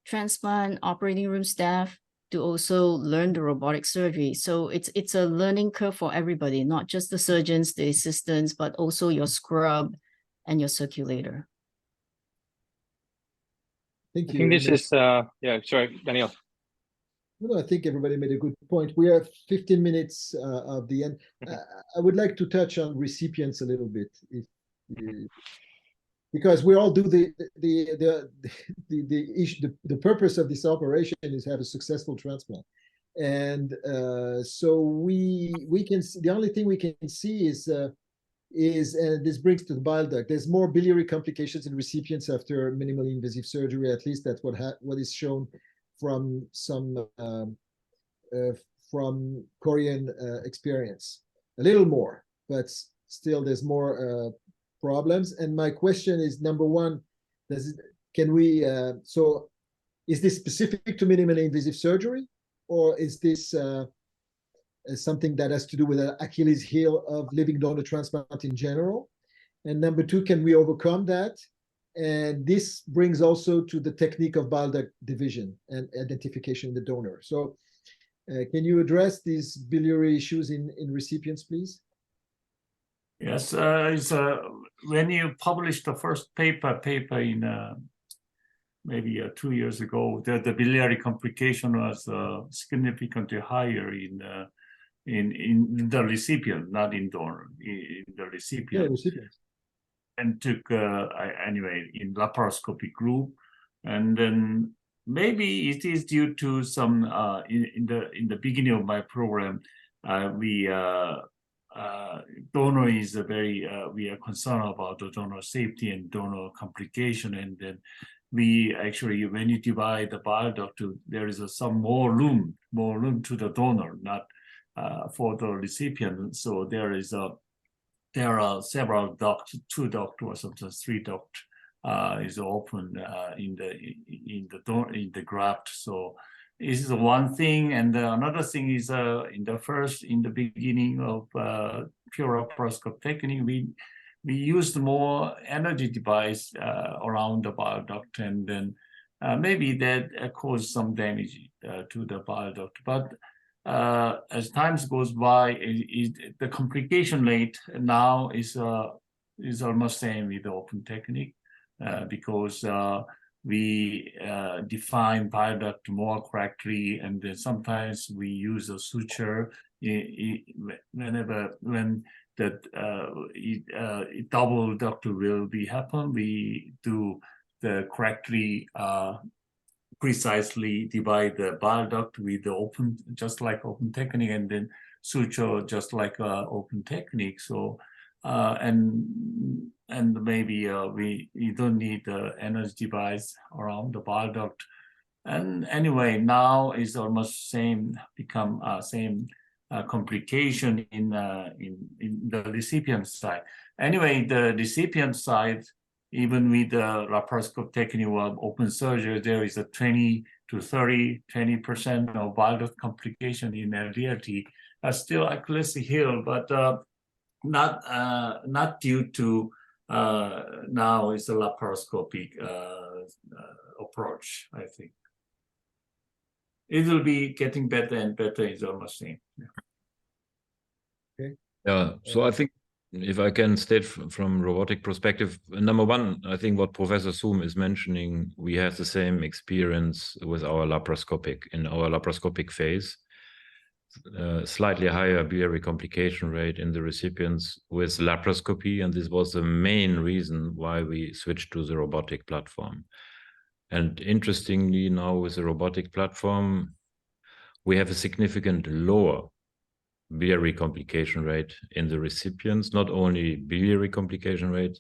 transplant operating room staff to also learn the robotic surgery. So it's a learning curve for everybody, not just the surgeons, the assistants, but also your scrub and your circulator. Thank I you. think this is, yeah, sorry, Daniel. No, I think everybody made a good point. We have 15 minutes of the end. I would like to touch on recipients a little bit, because we all do the purpose of this operation is have a successful transplant, and so we can see, the only thing we can see is and this brings to the bile duct. There's more biliary complications in recipients after minimally invasive surgery. At least that's what is shown from some from Korean experience. A little more, but still there's more problems. And my question is, number one, can we so is this specific to minimally invasive surgery, or is this something that has to do with an Achilles heel of living donor transplant in general? And number two, can we overcome that? And this brings also to the technique of bile duct division and identification of the donor. So can you address these biliary issues in recipients, please? Yes, when you published the first paper in maybe 2 years ago, the biliary complication was significantly higher in the recipient, not in donor, in the recipient. Yeah, recipients. And took anyway in laparoscopy group, and then maybe it is due to some in the beginning of my program, donor is a very we are concerned about the donor safety and donor complication, and then we actually, when you divide the bile duct, there is some more room to the donor, not for the recipient. So there are several ducts, 2 ducts or sometimes 3 ducts is open in the graft. So this is one thing, and another thing is in the beginning of pure laparoscope technique, we used more energy device around the bile duct, and then maybe that caused some damage to the bile duct. But as time goes by, the complication rate now is almost same with the open technique, because we define bile duct more correctly, and then sometimes we use a suture when that double duct will be happen. We do the correctly precisely divide the bile duct with the open, just like open technique, and then suture just like open technique. So and maybe we don't need the energy device around the bile duct. And anyway, now is almost same complication in the recipient side. Anyway, the recipient side, even with the laparoscope technique of open surgery, there is a 20% of bile duct complication in LDLT. Still accuracy here, but not due to now is a laparoscopic approach, I think. it will be getting better and better in zonal machine. Yeah, so I think if I can state from robotic perspective, number one, I think what Professor Soom is mentioning, we have the same experience with our laparoscopic phase. Slightly higher biliary complication rate in the recipients with laparoscopy, and this was the main reason why we switched to the robotic platform. And interestingly, now with the robotic platform, we have a significant lower biliary complication rate in the recipients, not only biliary complication rates,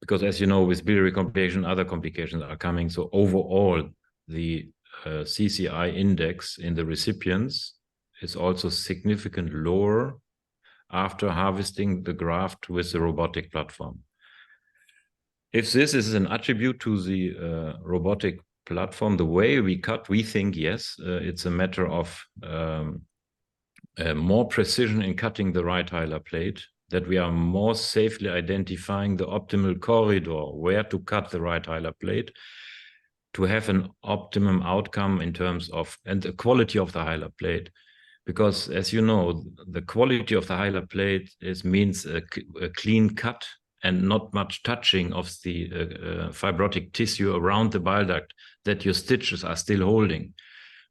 because as you know, with biliary complication, other complications are coming. So overall, the CCI index in the recipients is also significantly lower after harvesting the graft with the robotic platform. If this is an attribute to the robotic platform, the way we cut, we think, yes, it's a matter of more precision in cutting the right hilar plate, that we are more safely identifying the optimal corridor, where to cut the right hilar plate, to have an optimum outcome in terms of, and the quality of the hilar plate. Because as you know, the quality of the hilar plate means a clean cut and not much touching of the fibrotic tissue around the bile duct that your stitches are still holding.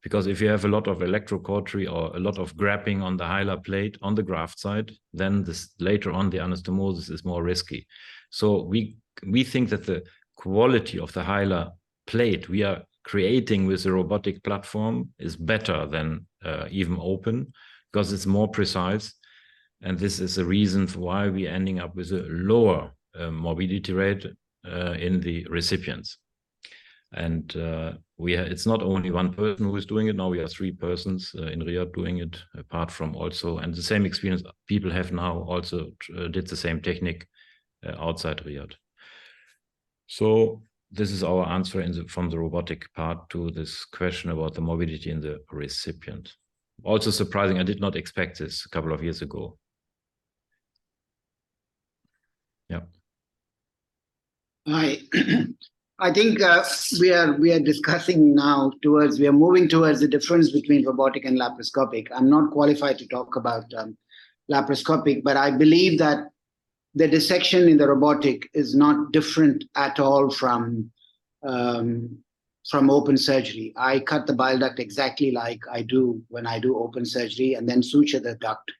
Because if you have a lot of electrocautery or a lot of grabbing on the hilar plate on the graft side, then later on the anastomosis is more risky. So we think that the quality of the hilar plate we are creating with the robotic platform is better than even open, because it's more precise. And this is the reason for why we're ending up with a lower morbidity rate in the recipients. And it's not only one person who is doing it. Now we are 3 persons in Riyadh doing it, apart from also, and the same experience people have now also did the same technique outside Riyadh. So this is our answer from the robotic part to this question about the morbidity in the recipient. Also surprising, I did not expect this a couple of years ago. Yeah. I think we are discussing now we are moving towards the difference between robotic and laparoscopic. I'm not qualified to talk about laparoscopic, but I believe that the dissection in the robotic is not different at all from open surgery. I cut the bile duct exactly like I do when I do open surgery, and then suture the duct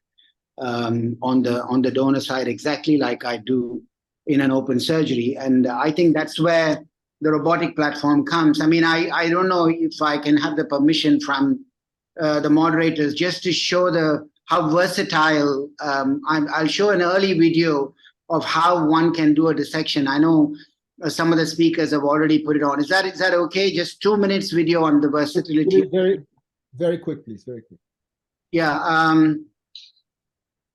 on the donor side exactly like I do in an open surgery. And I think that's where the robotic platform comes. I mean, I don't know if I can have the permission from the moderators just to show how versatile. I'll show an early video of how one can do a dissection. I know some of the speakers have already put it on. Is that okay? Just 2 minutes video on the versatility. Very, very quick, please. Very quick. Yeah.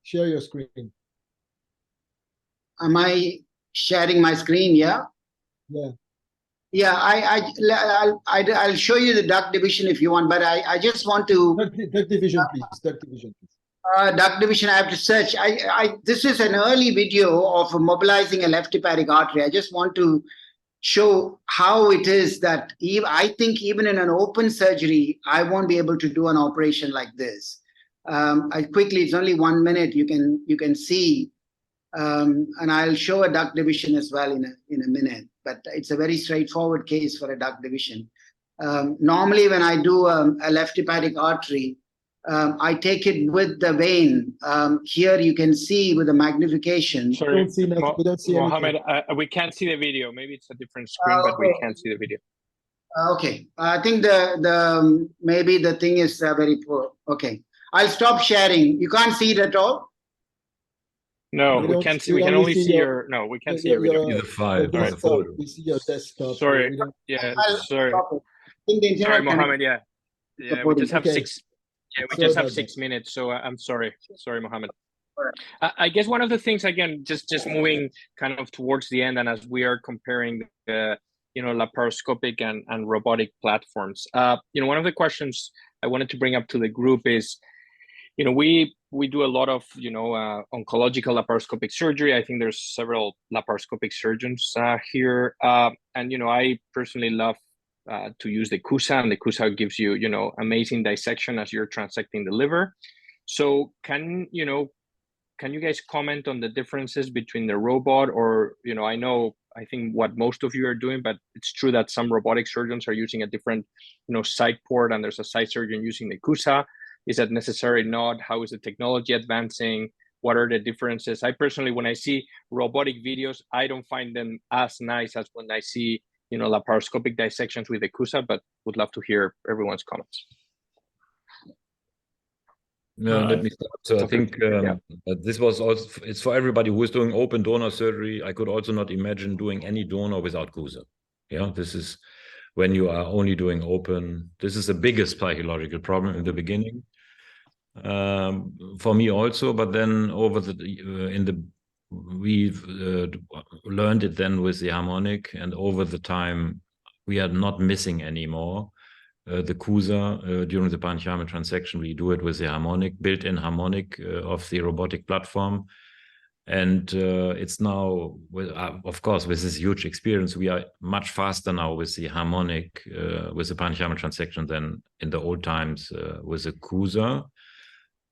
Share your screen. Am I sharing my screen? Yeah. Yeah. Yeah. I'll show you the duct division if you want, but I just want to duct division, please. Duct division, please. Duct division, I have to search. This is an early video of mobilizing a left hepatic artery. I just want to show how it is that I think even in an open surgery, I won't be able to do an operation like this. Quickly, it's only 1 minute. You can see, and I'll show a duct division as well in a minute. But it's a very straightforward case for a duct division. Normally, when I do a left hepatic artery, I take it with the vein. Here you can see with the magnification. Sorry, we don't see Mohammed, we can't see the video. Maybe it's a different screen, but we can't see the video. Okay, I think maybe the thing is very poor. Okay, I'll stop sharing. You can't see it at all? No, we can't see. We can only see your. No, we can't see your video. The file. We see your desktop. Sorry. Yeah. Sorry. Sorry, Mohammed. Yeah. Yeah. We just have 6. Yeah, we just have 6 minutes, so I'm sorry. Sorry, Mohammed. I guess one of the things, again, just moving kind of towards the end, and as we are comparing the, laparoscopic and robotic platforms, one of the questions I wanted to bring up to the group is, we do a lot of, oncological laparoscopic surgery. I think there's several laparoscopic surgeons here, and I personally love to use the CUSA, and the CUSA gives you, you know, amazing dissection as you're transecting the liver. So can you guys comment on the differences between the robot, or, you know, I think what most of you are doing, but it's true that some robotic surgeons are using a different, you know, side port, and there's a side surgeon using the CUSA. Is that necessary? Not? How is the technology advancing? What are the differences? I personally, when I see robotic videos, I don't find them as nice as when I see, you know, laparoscopic dissections with the CUSA, but would love to hear everyone's comments. No, let me start. So I think this was also, it's for everybody who is doing open donor surgery. I could also not imagine doing any donor without CUSA. Yeah, this is when you are only doing open. This is the biggest psychological problem in the beginning. For me also, but then over we've learned it then with the harmonic, and over the time we are not missing anymore the CUSA during the parenchymal transection. We do it with the harmonic, built-in harmonic of the robotic platform, and it's now, of course, with this huge experience, we are much faster now with the harmonic, with the parenchymal transection than in the old times with the CUSA.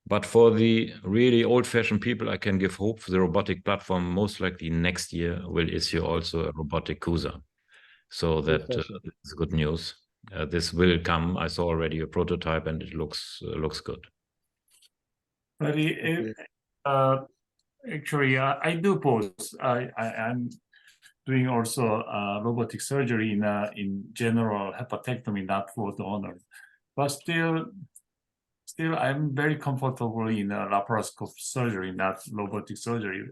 But for the really old-fashioned people, I can give hope for the robotic platform. Most likely next year will issue also a robotic CUSA. So that is good news. This will come. I saw already a prototype, and it looks good. But actually, I do pose. I'm doing also robotic surgery in general hepatectomy, not for donor, but still I'm very comfortable in laparoscopic surgery, not robotic surgery.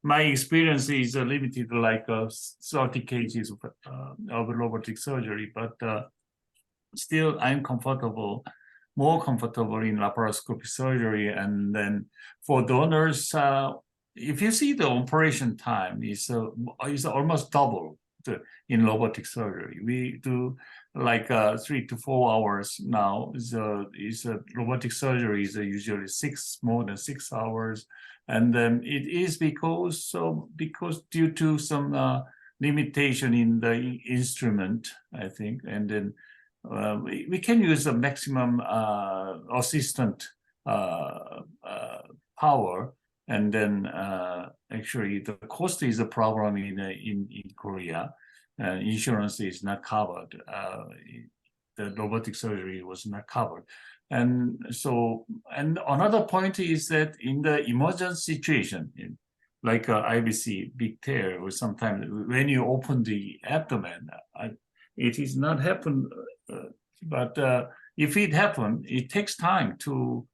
My experience is limited, like 30 cases of robotic surgery, but still I'm more comfortable in laparoscopic surgery. And then for donors, if you see the operation time is almost double in robotic surgery. We do like 3 to 4 hours now. Robotic surgery is usually more than 6 hours, and then it is because due to some limitation in the instrument, I think, and then we can use a maximum assistant power, and then actually the cost is a problem in Korea. Insurance is not covered. The robotic surgery was not covered. And so, and another point is that in the emergency situation, like IBC, big tear, or sometimes when you open the abdomen, it is not happen. But if it happens, it takes time to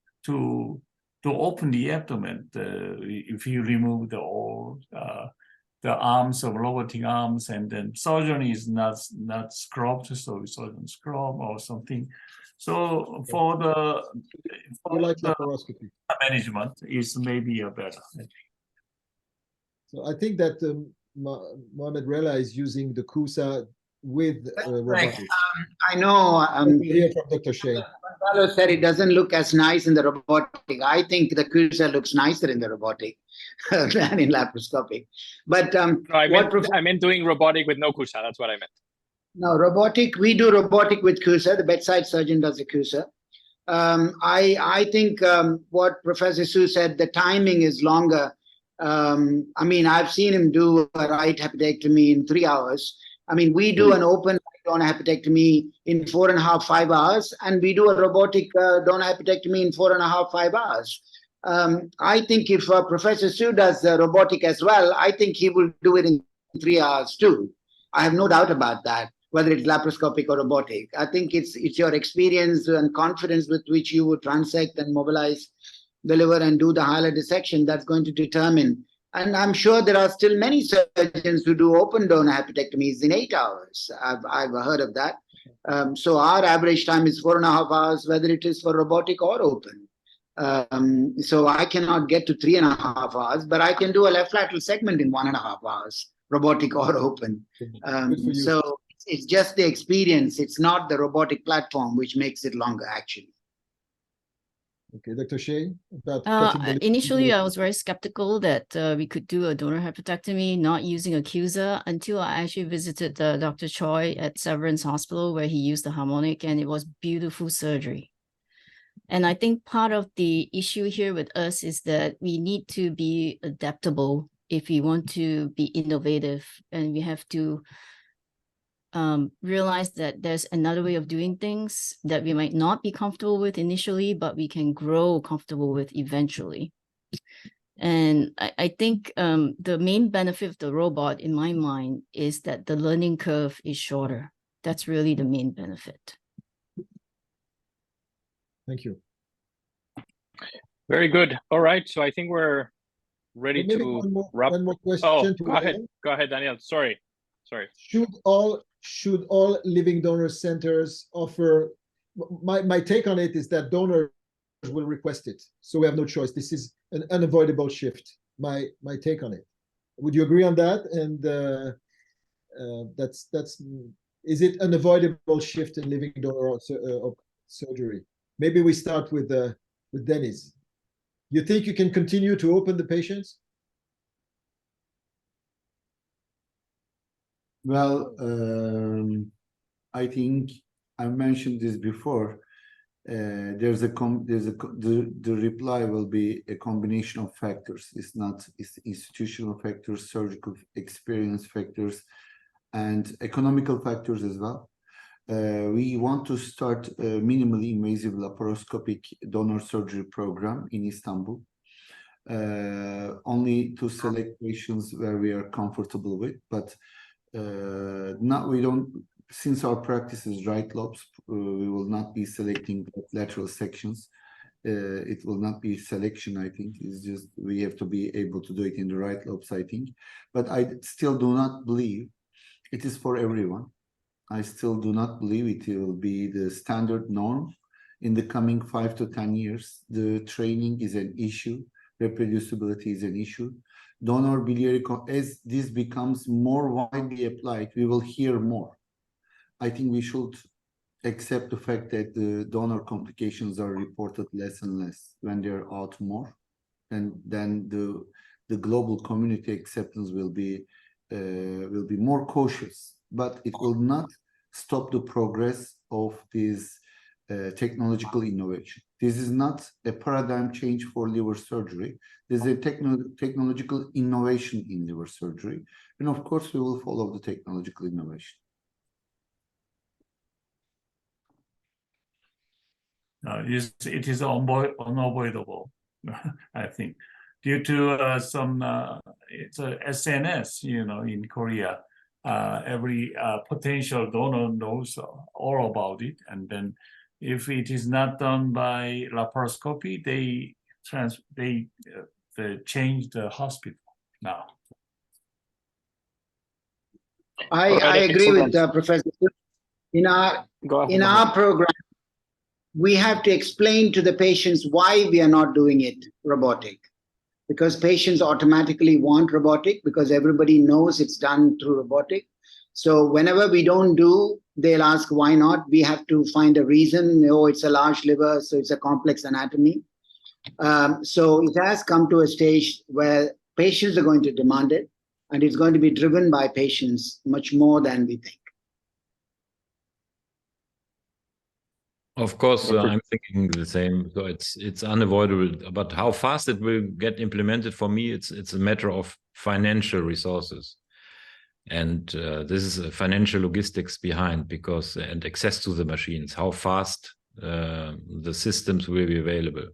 open the abdomen. If you remove the arms of robotic arms, and then surgeon is not scrubbed, so surgeon scrub or something. So for the laparoscopy management is maybe a better. So I think that Mohamed Rella is using the CUSA with robotics. I know. We hear from Dr. Shane. Gonzalo said it doesn't look as nice in the robotic. I think the CUSA looks nicer in the robotic than in laparoscopic. But no, I meant doing robotic with no CUSA. That's what I meant. No, robotic. We do robotic with CUSA. The bedside surgeon does the CUSA. I think what Professor Su said, the timing is longer. I mean, I've seen him do a right hepatectomy in 3 hours. I mean, we do an open donor hepatectomy in 4.5, 5 hours, and we do a robotic donor hepatectomy in 4.5, 5 hours. I think if Professor Su does robotic as well, I think he will do it in 3 hours too. I have no doubt about that, whether it's laparoscopic or robotic. I think it's your experience and confidence with which you would transect and mobilize the liver and do the hilar dissection that's going to determine. And I'm sure there are still many surgeons who do open donor hepatectomies in 8 hours. I've heard of that. So our average time is 4.5 hours, whether it is for robotic or open. So I cannot get to 3.5 hours, but I can do a left lateral segment in 1.5 hours, robotic or open. So it's just the experience. It's not the robotic platform which makes it longer, actually. Okay, Dr. Shea, about cutting the Initially, I was very skeptical that we could do a donor hepatectomy not using accuser until I actually visited Dr. Choi at Severance Hospital, where he used the harmonic, and it was beautiful surgery. And I think part of the issue here with us is that we need to be adaptable if we want to be innovative, and we have to realize that there's another way of doing things that we might not be comfortable with initially, but we can grow comfortable with eventually. And I think the main benefit of the robot, in my mind, is that the learning curve is shorter. That's really the main benefit. Thank you. Very good. All right. So I think we're ready Maybe to wrap. one more question. Oh, to go ahead. Daniel. Go ahead, Daniel. Sorry. Should all living donor centers offer? My take on it is that donors will request it, so we have no choice. This is an unavoidable shift. My take on it. Would you agree on that? And that's is it an unavoidable shift in living donor surgery? Maybe we start with Dennis. You think you can continue to open the patients? Well, I think I mentioned this before. The reply will be a combination of factors. It's institutional factors, surgical experience factors, and economical factors as well. We want to start a minimally invasive laparoscopic donor surgery program in Istanbul, only to select patients where we are comfortable with, but since our practice is right lobes, we will not be selecting lateral sections. It will not be selection, I think. It's just we have to be able to do it in the right lobes, I think. But I still do not believe it is for everyone. I still do not believe it will be the standard norm in the coming 5 to 10 years. The training is an issue. Reproducibility is an issue. Donor biliary, as this becomes more widely applied, we will hear more. I think we should accept the fact that the donor complications are reported less and less when they're out more, and then the global community acceptance will be more cautious. But it will not stop the progress of this technological innovation. This is not a paradigm change for liver surgery. There's a technological innovation in liver surgery. And of course, we will follow the technological innovation. It is unavoidable, I think, due to some it's a SNS, in Korea. Every potential donor knows all about it, and then if it is not done by laparoscopy, they change the hospital now. I agree with Professor. In our program, we have to explain to the patients why we are not doing it robotic, because patients automatically want robotic because everybody knows it's done through robotic. So whenever we don't do, they'll ask why not. We have to find a reason. Oh, it's a large liver, so it's a complex anatomy. So it has come to a stage where patients are going to demand it, and it's going to be driven by patients much more than we think. Of course, I'm thinking the same. So it's unavoidable, but how fast it will get implemented, for me, it's a matter of financial resources, and this is a financial logistics behind, and access to the machines. How fast the systems will be available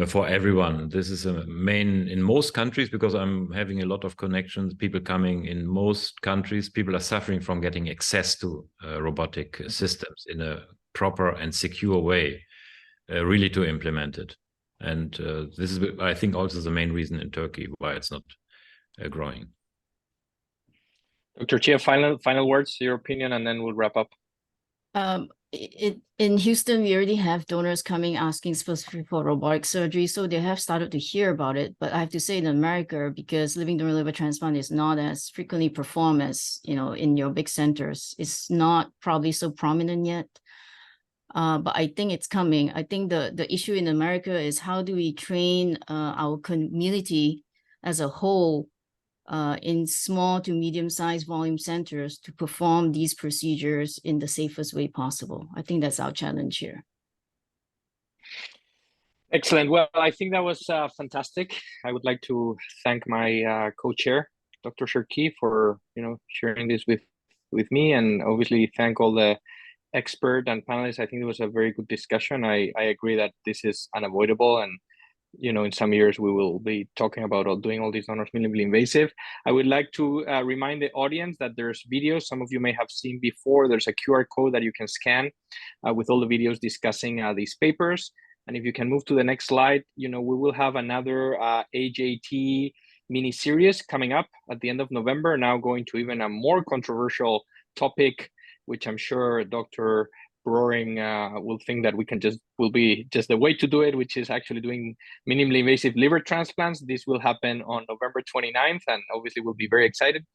for everyone. This is a main in most countries, because I'm having a lot of connections. People coming in most countries, people are suffering from getting access to robotic systems in a proper and secure way, really to implement it. And this is, I think, also the main reason in Turkey why it's not growing. Dr. Chia, final words, your opinion, and then we'll wrap up. In Houston, we already have donors coming asking specifically for robotic surgery, so they have started to hear about it. But I have to say, in America, because living donor liver transplant is not as frequently performed as in your big centers, it's not probably so prominent yet. but I think it's coming. I think the issue in America is how do we train our community as a whole in small to medium-sized volume centers to perform these procedures in the safest way possible. I think that's our challenge here. Excellent. Well, I think that was fantastic. I would like to thank my co-chair, Dr. Cherki, for sharing this with me, and obviously thank all the expert and panelists. I think it was a very good discussion. I agree that this is unavoidable, and in some years we will be talking about doing all these donors minimally invasive. I would like to remind the audience that there's videos some of you may have seen before. There's a QR code that you can scan with all the videos discussing these papers. And if you can move to the next slide, we will have another AJT mini series coming up at the end of November, now going to even a more controversial topic, which I'm sure Dr. Broering will think that will be just the way to do it, which is actually doing minimally invasive liver transplants. This will happen on November 29th, and obviously we'll be very excited.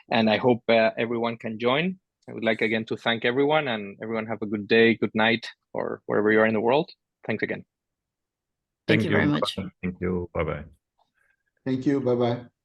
And I hope everyone can join. I would like again to thank everyone, and everyone have a good day, good night, or wherever you are in the world. Thanks again. Thank you very much. Thank you. Bye-bye. Thank you. Bye-bye.